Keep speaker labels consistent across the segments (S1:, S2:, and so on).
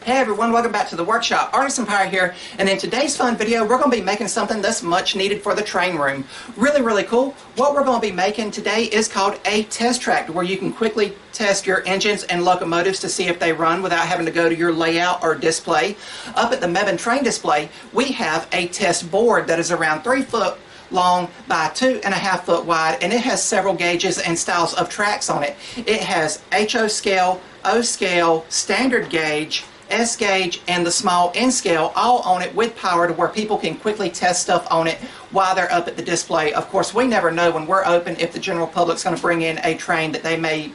S1: Hey everyone, welcome back to the workshop. Artisan Pirate here, and in today's fun video we're going to be making something that's much needed for the train room. Really cool. What we're going to be making today is called a test track, where you can quickly test your engines and locomotives to see if they run without having to go to your layout or display. Up at the Mebane train display we have a test board that is around 3 foot long by 2.5 foot wide, and it has several gauges and styles of tracks on it. It has HO scale, O scale, standard gauge, S gauge, and the small N scale all on it with power to where people can quickly test stuff on it while they're up at the display. Of course, we never know when we're open if the general public's going to bring in a train that they may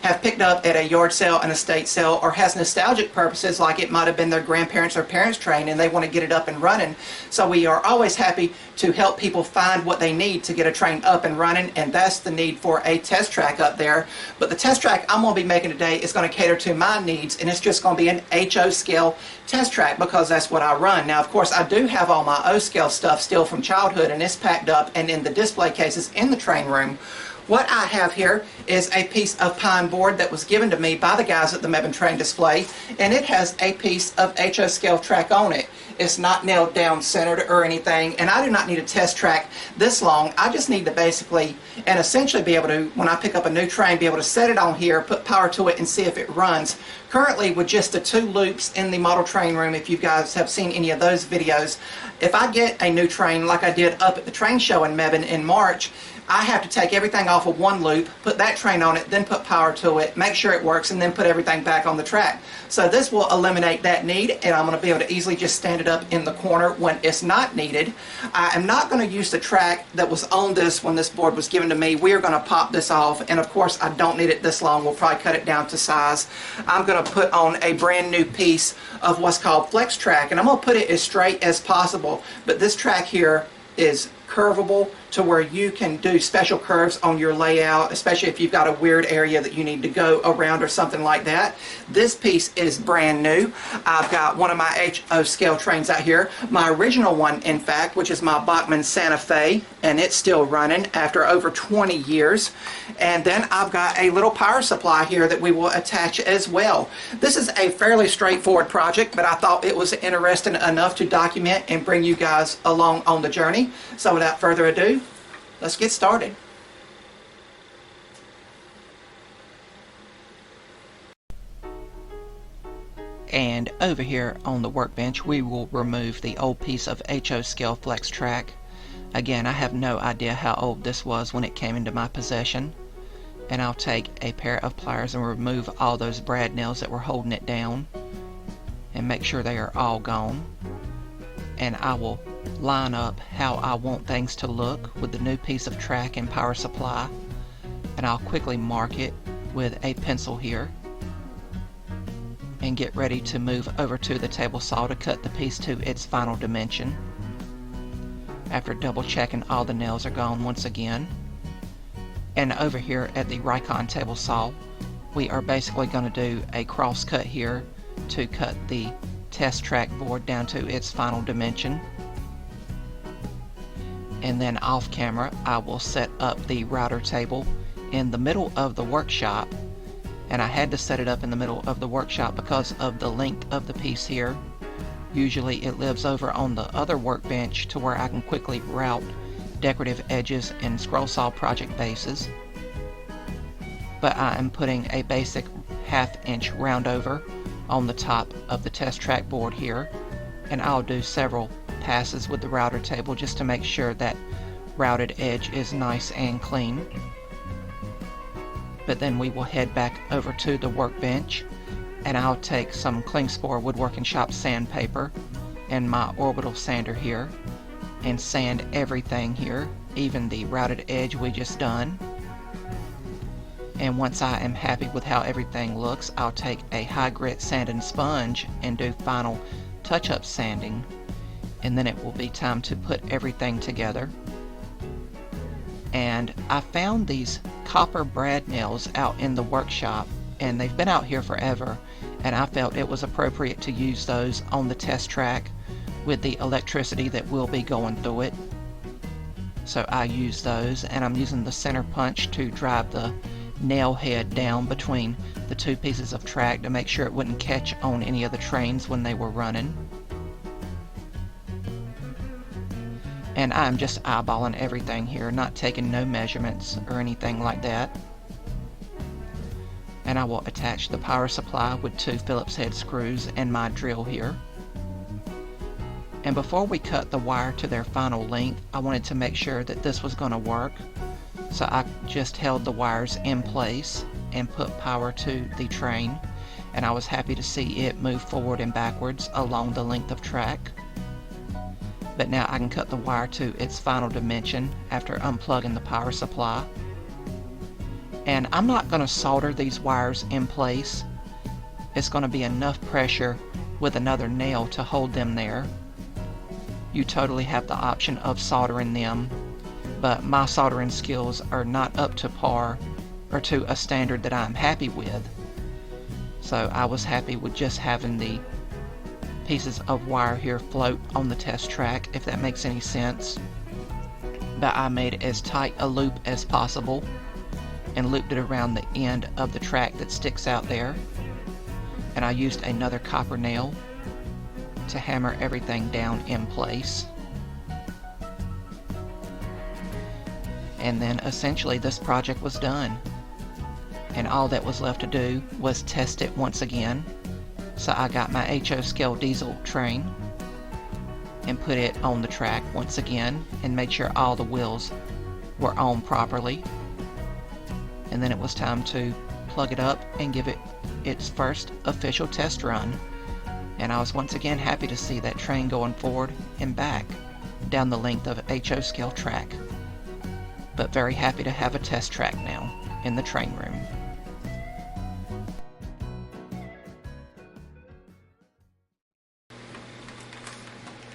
S1: have picked up at a yard sale, an estate sale, or has nostalgic purposes, like it might have been their grandparents' or parents' train and they want to get it up and running. So we are always happy to help people find what they need to get a train up and running, and that's the need for a test track up there. But the test track I'm going to be making today is going to cater to my needs, and it's just going to be an HO scale test track because that's what I run. Now, of course, I do have all my O scale stuff still from childhood, and it's packed up and in the display cases in the train room. What I have here is a piece of pine board that was given to me by the guys at the Mebane train display, and it has a piece of HO scale track on it. It's not nailed down centered or anything, and I do not need a test track this long. I just need to basically and essentially be able to, when I pick up a new train, be able to set it on here, put power to it, and see if it runs. Currently, with just the 2 loops in the model train room, if you guys have seen any of those videos, if I get a new train like I did up at the train show in Mebane in March, I have to take everything off of one loop, put that train on it, then put power to it, make sure it works, and then put everything back on the track. So this will eliminate that need, and I'm going to be able to easily just stand it up in the corner when it's not needed. I am not going to use the track that was on this when this board was given to me. We are going to pop this off, and of course I don't need it this long. We'll probably cut it down to size. I'm going to put on a brand new piece of what's called flex track, and I'm going to put it as straight as possible, but this track here is curvable to where you can do special curves on your layout, especially if you've got a weird area that you need to go around or something like that. This piece is brand new. I've got one of my HO scale trains out here, my original one in fact, which is my Bachmann Santa Fe, and it's still running after over 20 years. And then I've got a little power supply here that we will attach as well. This is a fairly straightforward project, but I thought it was interesting enough to document and bring you guys along on the journey. So without further ado, let's get started. And over here on the workbench we will remove the old piece of HO scale flex track. Again, I have no idea how old this was when it came into my possession. And I'll take a pair of pliers and remove all those brad nails that were holding it down and make sure they are all gone. And I will line up how I want things to look with the new piece of track and power supply, and I'll quickly mark it with a pencil here and get ready to move over to the table saw to cut the piece to its final dimension after double checking all the nails are gone once again. And over here at the Rikon table saw we are basically going to do a cross cut here to cut the test track board down to its final dimension. And then off camera I will set up the router table in the middle of the workshop, and I had to set it up in the middle of the workshop because of the length of the piece here. Usually it lives over on the other workbench to where I can quickly route decorative edges and scroll saw project bases, but I am putting a basic 1/2 inch round over on the top of the test track board here, and I'll do several passes with the router table just to make sure that routed edge is nice and clean. But then we will head back over to the workbench, and I'll take some Klingspor Woodworking Shop sandpaper and my orbital sander here and sand everything here, even the routed edge we just done. And once I am happy with how everything looks, I'll take a high grit sanding sponge and do final touch-up sanding, and then it will be time to put everything together. And I found these copper brad nails out in the workshop, and they've been out here forever, and I felt it was appropriate to use those on the test track with the electricity that will be going through it. So I use those, and I'm using the center punch to drive the
S2: nail head down between the two pieces of track to make sure it wouldn't catch on any of the trains when they were running. And I'm just eyeballing everything here, not taking no measurements or anything like that. And I will attach the power supply with 2 Phillips head screws and my drill here. And before we cut the wire to their final length, I wanted to make sure that this was going to work. So I just held the wires in place and put power to the train. And I was happy to see it move forward and backwards along the length of track. But now I can cut the wire to its final dimension after unplugging the power supply. And I'm not going to solder these wires in place. It's going to be enough pressure with another nail to hold them there. You totally have the option of soldering them, but my soldering skills are not up to par or to a standard that I'm happy with. So I was happy with just having the pieces of wire here float on the test track, if that makes any sense. But I made as tight a loop as possible and looped it around the end of the track that sticks out there. And I used another copper nail to hammer everything down in place. And then essentially this project was done. And all that was left to do was test it once again. So I got my HO scale diesel train and put it on the track once again and made sure all the wheels were on properly. And then it was time to plug it up and give it its first official test run. And I was once again happy to see that train going forward and back down the length of HO scale track. But very happy to have a test track now in the train room.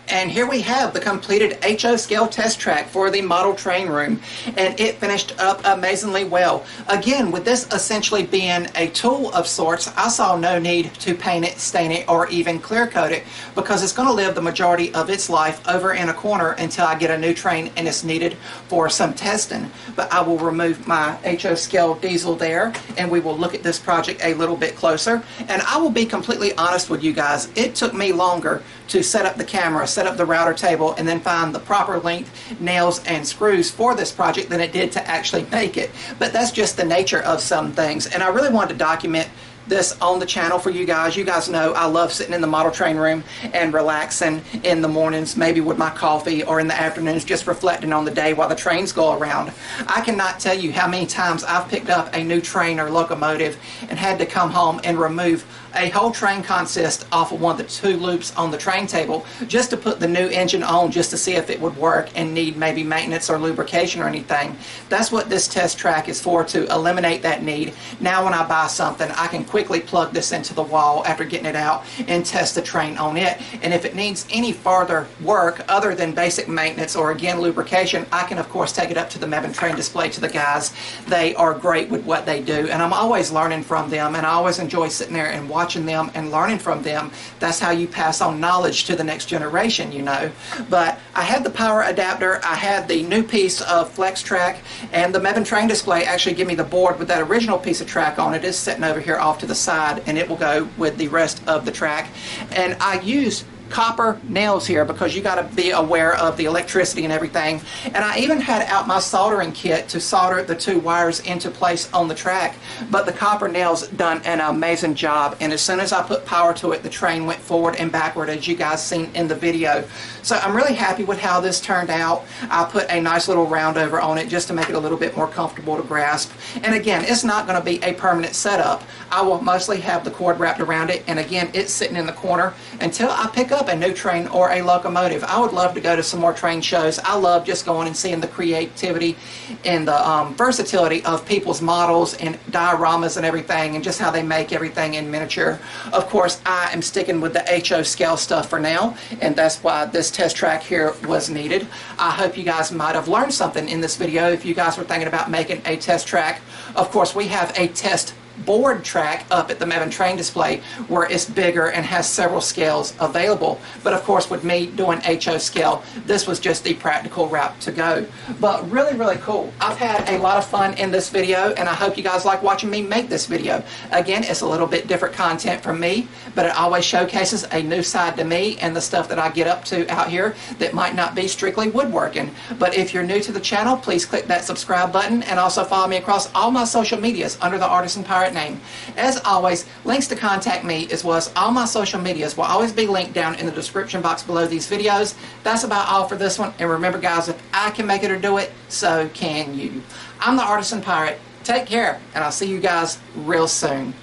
S1: And here we have the completed HO scale test track for the model train room, and it finished up amazingly well. Again, with this essentially being a tool of sorts, I saw no need to paint it, stain it, or even clear coat it, because it's going to live the majority of its life over in a corner until I get a new train and it's needed for some testing. But I will remove my HO scale diesel there, and we will look at this project a little bit closer. And I will be completely honest with you guys, it took me longer to set up the camera, set up the router table, and then find the proper length nails and screws for this project than it did to actually make it. But that's just the nature of some things, and I really wanted to document this on the channel for you guys. You guys know I love sitting in the model train room and relaxing in the mornings, maybe with my coffee, or in the afternoons just reflecting on the day while the trains go around. I cannot tell you how many times I've picked up a new train or locomotive and had to come home and remove a whole train consist off of one of the 2 loops on the train table just to put the new engine on, just to see if it would work and need maybe maintenance or lubrication or anything. That's what this test track is for, to eliminate that need. Now when I buy something, I can quickly plug this into the wall after getting it out and test the train on it. And if it needs any further work other than basic maintenance or again lubrication, I can of course take it up to the Mebane train display to the guys. They are great with what they do, and I'm always learning from them, and I always enjoy sitting there and watching them and learning from them. That's how you pass on knowledge to the next generation, you know. But I had the power adapter, I had the new piece of flex track, and the Mebane train display actually give me the board with that original piece of track on it. It's sitting over here off to the side, and it will go with the rest of the track. And I used copper nails here because you got to be aware of the electricity and everything. And I even had out my soldering kit to solder the 2 wires into place on the track, but the copper nails done an amazing job. And as soon as I put power to it, the train went forward and backward, as you guys seen in the video. So I'm really happy with how this turned out. I put a nice little round over on it just to make it a little bit more comfortable to grasp. And again, it's not going to be a permanent setup. I will mostly have the cord wrapped around it, and again, it's sitting in the corner until I pick up a new train or a locomotive. I would love to go to some more train shows. I love just going and seeing the creativity and the versatility of people's models and dioramas and everything, and just how they make everything in miniature. Of course, I am sticking with the HO scale stuff for now, and that's why this test track here was needed. I hope you guys might have learned something in this video if you guys were thinking about making a test track. Of course, we have a test board track up at the Mevin train display where it's bigger and has several scales available. But of course, with me doing HO scale, this was just the practical route to go. But really, really cool. I've had a lot of fun in this video, and I hope you guys like watching me make this video. Again, it's a little bit different content from me, but it always showcases a new side to me and the stuff that I get up to out here that might not be strictly woodworking. But if you're new to the channel, please click that subscribe button and also follow me across all my social medias under the Artisan Pirate name. As always, links to contact me as well as all my social medias will always be linked down in the description box below these videos. That's about all for this one, and remember guys, if I can make it or do it, so can you. I'm the Artisan Pirate. Take care, and I'll see you guys real soon.